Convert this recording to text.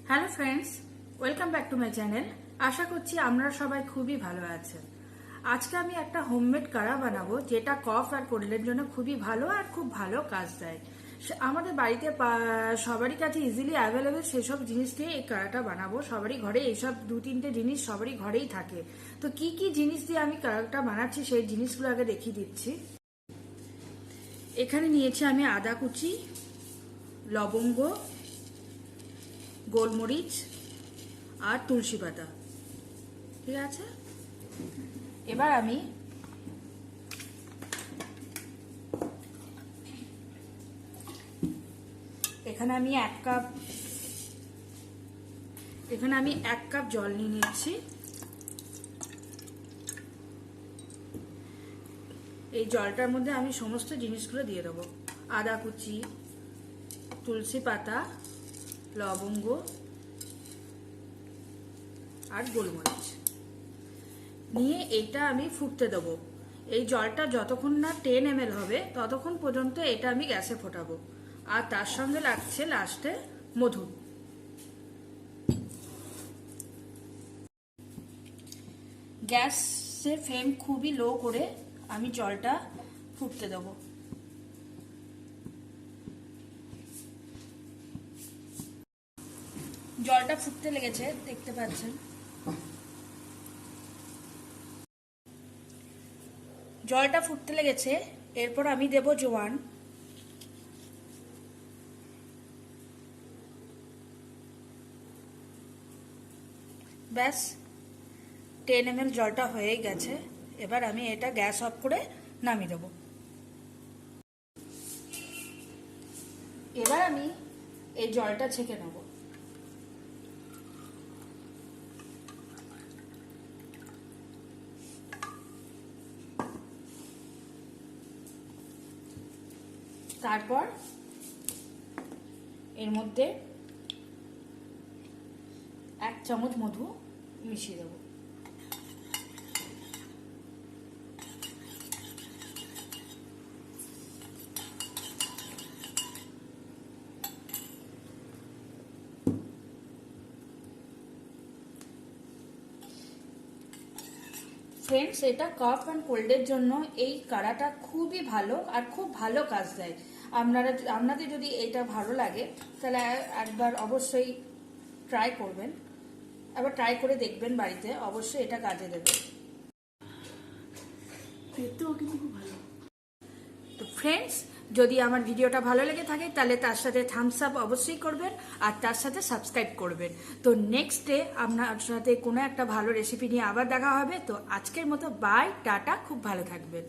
Hello friends, welcome back to my channel. আশা করছি আপনারা সবাই খুবই ভালো আছেন। আজকে আমি একটা হোমমেড কাড়া বানাবো, যেটা কফ আর কোল্ডের জন্য খুবই ভালো আর খুব ভালো কাজ দেয়। আমাদের বাড়িতে সবারই কাছে ইজিলি অ্যাভেলেবেল সেসব জিনিস দিয়ে এই কাড়াটা বানাবো। সবারই ঘরে এইসব 2-3টে জিনিস সবারই ঘরেই থাকে। তো কি কি জিনিস দিয়ে আমি কাড়াটা বানাচ্ছি সেই জিনিসগুলো আগে দেখিয়ে দিচ্ছি। এখানে নিয়েছি আমি আদা কুচি, লবঙ্গ, গোলমরিচ আর তুলসী পাতা। ঠিক আছে, এবার আমি এখানে আমি এক কাপ জল নিয়ে নিচ্ছি। এই জলটার মধ্যে আমি সমস্ত জিনিসগুলো দিয়ে দেবো। আদা কুচি, তুলসী পাতা, লবঙ্গ আর গোলমরিচ নিয়ে এইটা আমি ফুটতে দেবো। এই জলটা যতক্ষণ না 10 ml হবে ততক্ষণ পর্যন্ত এটা আমি গ্যাসে ফোটাবো। আর তার সঙ্গে লাগছে লাস্টে মধু। গ্যাসের ফ্লেম খুবই লো করে আমি জলটা ফুটতে দেবো। জলটা ফুটতে লেগেছে, দেখতে পাচ্ছেন। জলটা ফুটতে লেগেছে, এরপর আমি দেব জোয়ান। ব্যাস, 10 ml জলটা হয়ে গেছে। এবার আমি এটা গ্যাস অফ করে নামিয়ে দেব। এবার আমি এই জলটা ছেঁকে নেব। তারপর এর মধ্যে 1 চামচ মধু মিশিয়ে দেবো। ফ্রেন্ডস, এটা কফ অ্যান্ড কোল্ডের জন্য এই কাড়াটা খুবই ভালো আর খুব ভালো কাজ দেয়। আপনাদের যদি এটা ভালো লাগে তাহলে একবার অবশ্যই ট্রাই করবেন। একবার ট্রাই করে দেখবেন বাড়িতে, অবশ্যই এটা কাজে দেবে। তো ফ্রেন্ডস, যদি আমার ভিডিওটা ভালো লেগে থাকে তাহলে তার সাথে থামস আপ অবশ্যই করবেন আর তার সাথে সাবস্ক্রাইব করবেন। তো নেক্সট ডে আপনার সাথে কোনো একটা ভালো রেসিপি নিয়ে আবার দেখা হবে। তো আজকের মতো বাই, টাটা, খুব ভালো থাকবেন।